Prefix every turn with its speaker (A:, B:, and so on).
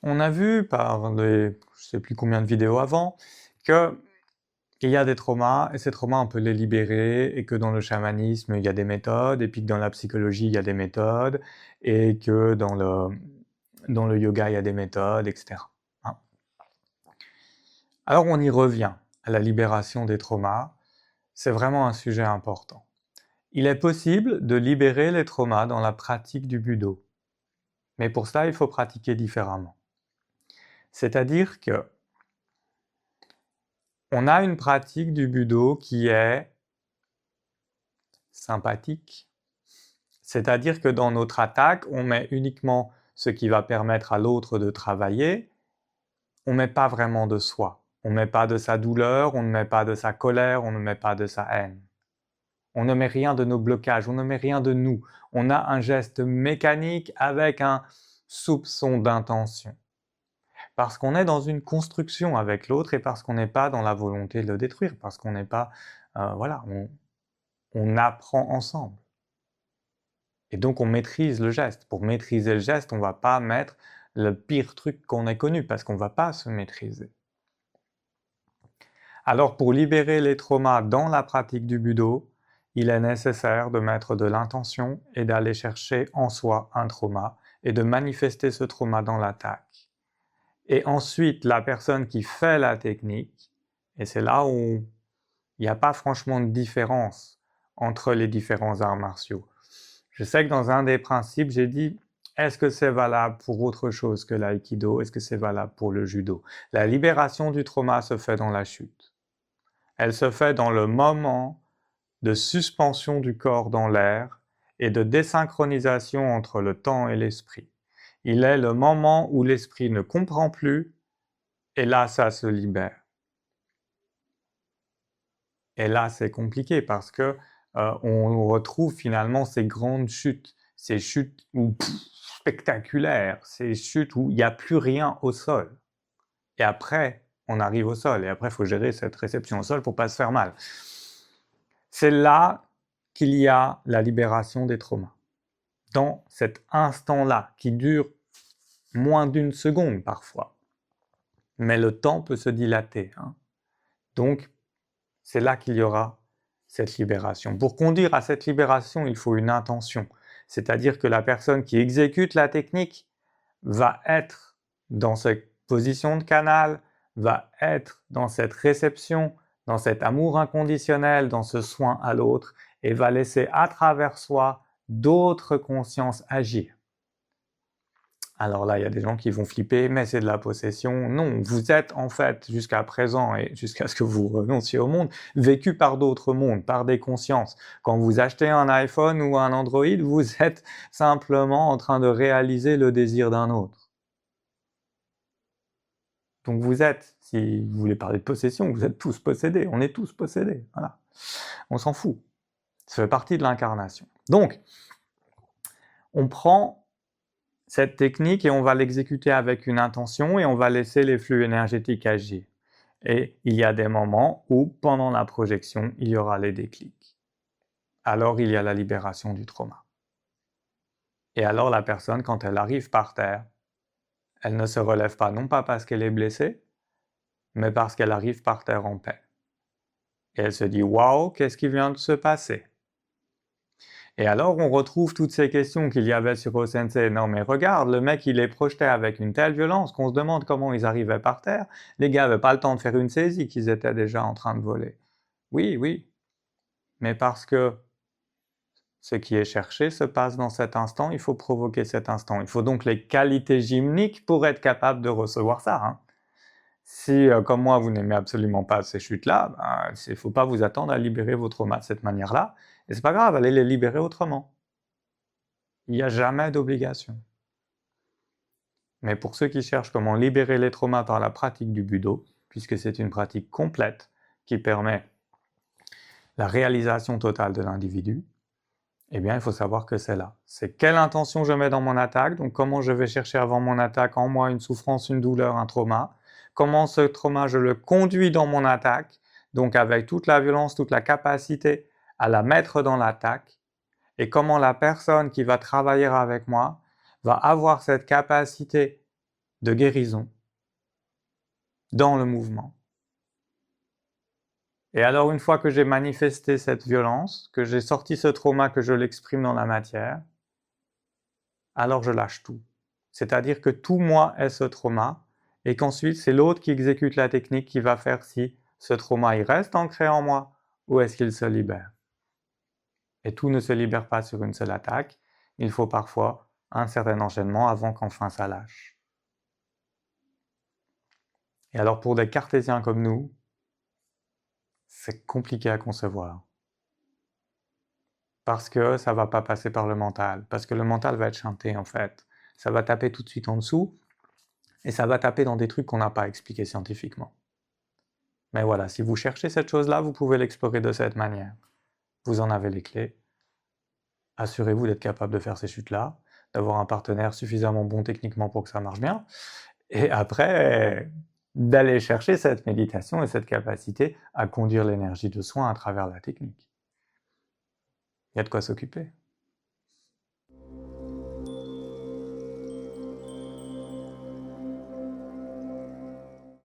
A: On a vu par les, je sais plus combien de vidéos avant, qu'il y a des traumas, et ces traumas on peut les libérer, et que dans le chamanisme il y a des méthodes, et puis que dans la psychologie il y a des méthodes, et que dans le yoga il y a des méthodes, etc. Hein. Alors on y revient à la libération des traumas, c'est vraiment un sujet important. Il est possible de libérer les traumas dans la pratique du Budo, mais pour ça il faut pratiquer différemment. C'est-à-dire que on a une pratique du Budo qui est sympathique, c'est-à-dire que dans notre attaque, on met uniquement ce qui va permettre à l'autre de travailler, on ne met pas vraiment de soi, on ne met pas de sa douleur, on ne met pas de sa colère, on ne met pas de sa haine. On ne met rien de nos blocages, on ne met rien de nous. On a un geste mécanique avec un soupçon d'intention. Parce qu'on est dans une construction avec l'autre et parce qu'on n'est pas dans la volonté de le détruire, parce qu'on n'est pas... voilà, on apprend ensemble. Et donc on maîtrise le geste. Pour maîtriser le geste, on ne va pas mettre le pire truc qu'on ait connu, parce qu'on ne va pas se maîtriser. Alors pour libérer les traumas dans la pratique du Budo, il est nécessaire de mettre de l'intention et d'aller chercher en soi un trauma et de manifester ce trauma dans l'attaque. Et ensuite, la personne qui fait la technique, et c'est là où il n'y a pas franchement de différence entre les différents arts martiaux. Je sais que dans un des principes, j'ai dit, est-ce que c'est valable pour autre chose que l'aïkido? Est-ce que c'est valable pour le judo? La libération du trauma se fait dans la chute. Elle se fait dans le moment de suspension du corps dans l'air et de désynchronisation entre le temps et l'esprit. Il est le moment où l'esprit ne comprend plus, et là ça se libère. Et là c'est compliqué parce que on retrouve finalement ces grandes chutes, ces chutes spectaculaires, ces chutes où il n'y a plus rien au sol. Et après, on arrive au sol, et après il faut gérer cette réception au sol pour ne pas se faire mal. C'est là qu'il y a la libération des traumas. Dans cet instant-là, qui dure moins d'une seconde parfois. Mais le temps peut se dilater. Hein. Donc, c'est là qu'il y aura cette libération. Pour conduire à cette libération, il faut une intention. C'est-à-dire que la personne qui exécute la technique va être dans cette position de canal, va être dans cette réception, dans cet amour inconditionnel, dans ce soin à l'autre, et va laisser à travers soi d'autres consciences agir. Alors là, il y a des gens qui vont flipper, mais c'est de la possession. Non, vous êtes en fait, jusqu'à présent et jusqu'à ce que vous renonciez au monde, vécu par d'autres mondes, par des consciences. Quand vous achetez un iPhone ou un Android, vous êtes simplement en train de réaliser le désir d'un autre. Donc vous êtes, si vous voulez parler de possession, vous êtes tous possédés, on est tous possédés, voilà. On s'en fout. Ça fait partie de l'incarnation. Donc, on prend cette technique et on va l'exécuter avec une intention et on va laisser les flux énergétiques agir. Et il y a des moments où, pendant la projection, il y aura les déclics. Alors il y a la libération du trauma. Et alors la personne, quand elle arrive par terre, elle ne se relève pas, non pas parce qu'elle est blessée, mais parce qu'elle arrive par terre en paix. Et elle se dit « Waouh, qu'est-ce qui vient de se passer ?» Et alors on retrouve toutes ces questions qu'il y avait sur O-Sensei. Non mais regarde, le mec il est projeté avec une telle violence qu'on se demande comment ils arrivaient par terre. Les gars n'avaient pas le temps de faire une saisie, qu'ils étaient déjà en train de voler. Oui, oui, mais parce que ce qui est cherché se passe dans cet instant, il faut provoquer cet instant. Il faut donc les qualités gymniques pour être capable de recevoir ça. Hein. Si, comme moi, vous n'aimez absolument pas ces chutes-là, il ne faut pas vous attendre à libérer vos traumas de cette manière-là. Et c'est pas grave, allez les libérer autrement. Il n'y a jamais d'obligation. Mais pour ceux qui cherchent comment libérer les traumas par la pratique du Budo, puisque c'est une pratique complète qui permet la réalisation totale de l'individu, eh bien il faut savoir que c'est là. C'est quelle intention je mets dans mon attaque, donc comment je vais chercher avant mon attaque en moi une souffrance, une douleur, un trauma, comment ce trauma je le conduis dans mon attaque, donc avec toute la violence, toute la capacité à la mettre dans l'attaque, et comment la personne qui va travailler avec moi va avoir cette capacité de guérison dans le mouvement. Et alors une fois que j'ai manifesté cette violence, que j'ai sorti ce trauma, que je l'exprime dans la matière, alors je lâche tout. C'est-à-dire que tout moi est ce trauma, et qu'ensuite c'est l'autre qui exécute la technique qui va faire si ce trauma il reste ancré en moi, ou est-ce qu'il se libère. Et tout ne se libère pas sur une seule attaque, il faut parfois un certain enchaînement avant qu'enfin ça lâche. Et alors pour des cartésiens comme nous, c'est compliqué à concevoir. Parce que ça va pas passer par le mental. Parce que le mental va être chanté en fait. Ça va taper tout de suite en dessous, et ça va taper dans des trucs qu'on n'a pas expliqués scientifiquement. Mais voilà, si vous cherchez cette chose-là, vous pouvez l'explorer de cette manière. Vous en avez les clés. Assurez-vous d'être capable de faire ces chutes-là, d'avoir un partenaire suffisamment bon techniquement pour que ça marche bien, et après, d'aller chercher cette méditation et cette capacité à conduire l'énergie de soin à travers la technique. Il y a de quoi s'occuper.